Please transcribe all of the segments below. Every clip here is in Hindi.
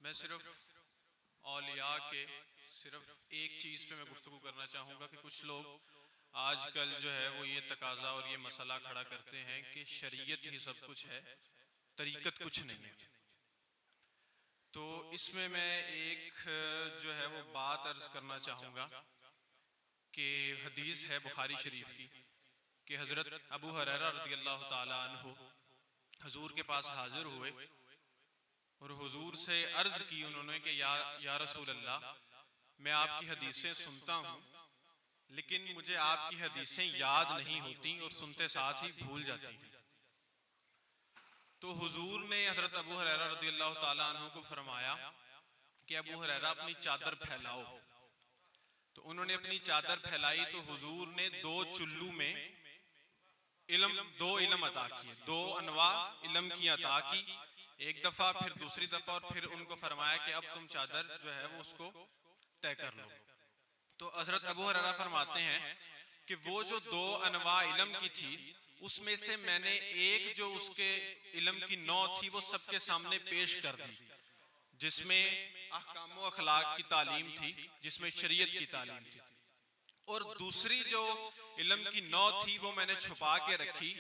मैं सिर्फ औलिया के सिर्फ एक चीज़ पे मैं गुफ्तगू करना चाहूँगा कि कुछ लोग आजकल जो है वो ये तकाजा और ये मसला खड़ा करते हैं कि शरीयत ही सब कुछ है, तरीकत कुछ नहीं है। तो इसमें मैं एक जो है वो बात अर्ज करना चाहूँगा कि हदीस है बुखारी शरीफ की कि हज़रत अबू हुरैरा रज़ियल्लाहु ताला अन्हु हुजूर के पास हाजिर हुए और हुजूर से अर्ज की उन्होंने कि या रसूल अल्लाह, मैं आपकी हदीसें सुनता हूँ लेकिन मुझे आपकी हदीसें याद नहीं होती और सुनते साथ ही भूल जाती हैं। तो हुजूर ने हजरत अबू हुरैरा रज़ियल्लाहु ताला अन्हु को फरमाया कि अबू हुरैरा अपनी चादर फैलाओ। तो उन्होंने अपनी चादर फैलाई तो हुजूर ने दो चुल्लू में दो इल्म अता किए, दो अनवा इल्म की अता की, एक दफा फिर दूसरी दफा, और फिर उनको फरमाया कि अब तुम चादर जो है वो उसको तय कर लो। तो हजरत अबू हुरैरा फरमाते हैं कि वो जो दो अनवा इल्म की थी उसमें से मैंने एक जो उसके इल्म की नौ थी वो सबके सामने पेश कर दी, जिसमें अहकाम व अखलाक की तालीम थी, जिसमें शरीयत की तालीम थी, और दूसरी जो इल्म की नौ थी वो मैंने छुपा के रखी,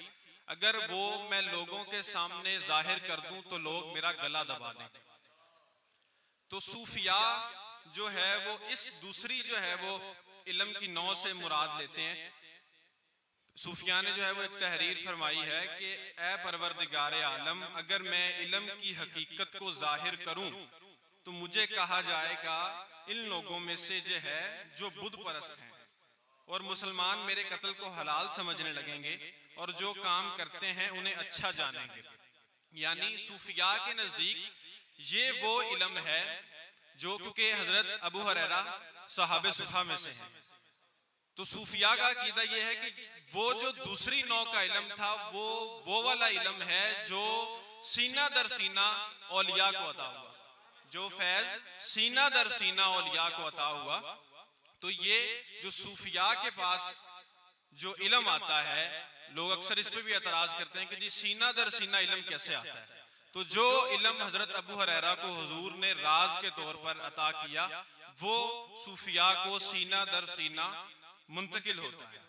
अगर वो मैं लोगों के सामने जाहिर कर दूं तो लोग मेरा गला दबा दें। तो सूफिया जो है वो इस दूसरी जो है वो इल्म की नौ से मुराद लेते हैं। सूफिया ने जो है वो एक तहरीर फरमाई है कि ए परवरदिगार आलम, अगर मैं इल्म की हकीकत को जाहिर करूं तो मुझे कहा जाएगा इन लोगों में से जो है जो बुत परस्त हैं, और मुसलमान मेरे कत्ल को हलाल समझने लगेंगे और जो काम करते हैं उन्हें अच्छा जानेंगे। यानी सूफिया के नजदीक ये वो इल्म है जो, क्योंकि हजरत अबू हुरैरा सहाबे सुफा में से हैं, तो सूफिया का अकीदा यह है कि वो जो दूसरी नौ का इल्म था वो वाला इल्म है जो सीना दर सीना औलिया को अता हुआ, जो फैज सीना दर सीना औलिया को अता हुआ। तो ये जो सूफिया के पास जो इल्म आता है, लोग अक्सर इस पे भी एतराज करते हैं कि जी सीना दर सीना इल्म कैसे आता है। तो जो इल्म हजरत अबू हुरैरा को हुजूर ने राज के तौर पर अता किया वो सूफिया को सीना दर सीना मुंतकिल होता है।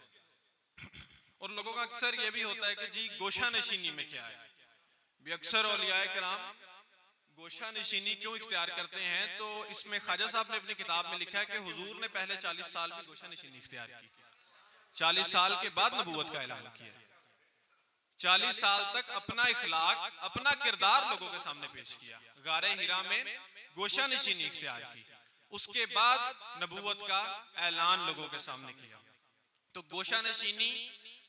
और लोगों का अक्सर ये भी होता है कि जी गोशा नशीनी में क्या है, भी अक्सर औलियाए किराम गोशा नशीनी क्यों इख्तियार करते हैं। तो इसमें ख्वाजा साहब ने अपनी किताब में लिखा है कि हुजूर ने पहले 40 साल भी गोशा नशीनी इख्तियार की, 40 साल के बाद नबूवत का ऐलान किया, 40 साल तक अपना इखलाक अपना किरदार लोगों के सामने पेश किया, गारे हिरा में गोशा नशीनी इख्तियार की, उसके बाद नबूवत का ऐलान लोगों के सामने किया। तो गोशा नशीनी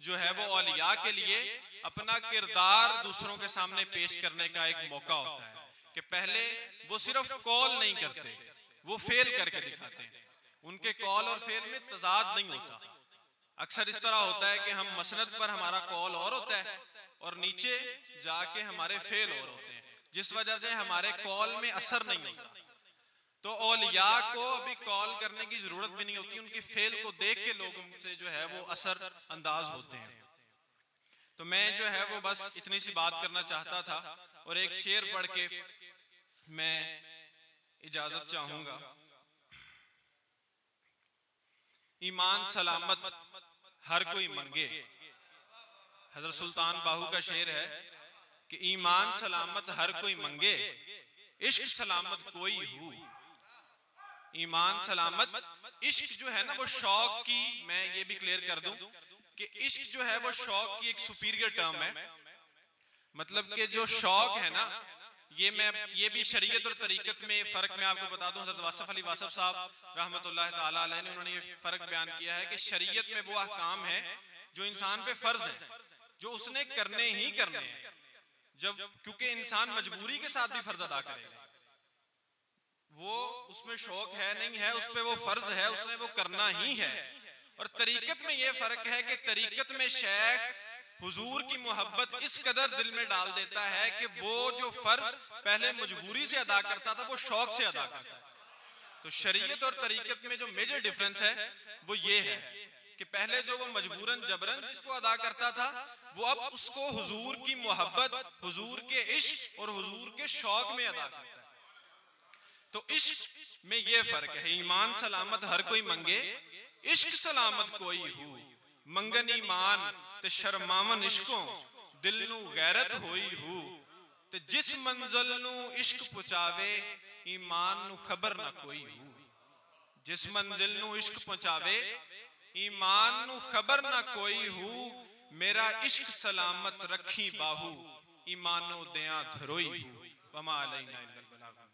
जो है वो औलिया के लिए अपना किरदार दूसरों के सामने पेश करने का एक मौका होता है कि पहले वो सिर्फ कॉल नहीं करते, वो फेल करके दिखाते हैं। उनके कॉल और फेल में तजाद नहीं होता। अक्सर इस तरह होता है कि हम मसनद पर हमारा कॉल और होता है और नीचे जाके हमारे फेल और होते हैं, जिस वजह से हमारे कॉल में असर नहीं होता। तो औलिया को अभी कॉल करने की जरूरत भी नहीं होती, उनकी फेल को देख के लोग उनसे जो है वो असर अंदाज होते हैं। तो मैं जो है वो बस इतनी सी बात करना चाहता था और एक शेर पढ़ के मैं इजाजत चाहूंगा। ईमान सलामत हर कोई मंगे, हजरत सुल्तान बाहू का शेर है कि ईमान सलामत हर कोई मंगे, इश्क सलामत कोई हो। ईमान सलामत, इश्क जो है ना वो शौक की, मैं ये भी क्लियर कर दूं कि इश्क जो है वो शौक की एक सुपीरियर टर्म है। मतलब कि जो शौक है ना, ये भी शरीयत और तरीकत में फर्क मैं आपको बता दूं। हज़रत वासिफ अली वासिफ साहब रहमतुल्लाह ताला अलैह ने उन्होंने ये फर्क बयान किया है कि शरीयत में वो अहकाम है जो इंसान पे फर्ज है, जो उसने करने ही करने हैं, जब क्योंकि इंसान मजबूरी के साथ भी फर्ज अदा करेगा, वो उसमें शौक है नहीं है, उस पे वो फर्ज है, उसने वो करना ही है। और तरीकत में ये फर्क है कि तरीकत में शेख हुजूर की मोहब्बत इस कदर दिल में डाल देता है कि वो जो फर्ज पहले मजबूरी से अदा करता था वो शौक से अदा करता है। तो शरीयत और तरीकत में जो मेजर डिफरेंस है वो ये है कि पहले जो वो मजबूरन जबरन जिसको अदा करता था, वो अब उसको हुजूर की मोहब्बत, हुजूर के इश्क और हुजूर के शौक में अदा करता है। तो इश्क में ये फर्क है, ईमान सलामत हर कोई मंगे, इश्क सलामत कोई हो। मंगन ईमान ते शर्मावन इश्कों, दिल नू गैरत होई हो। ते जिस मंजिल नू इश्क पहुंचावे, ईमान नू खबर ना कोई हो। जिस मंजिल नू इश्क पहुंचावे, ईमान नू खबर ना कोई हो। मेरा इश्क सलामत रखी बाहू, ईमानो दिया धरोई हो। वमा अलैना इल्लल बलाग।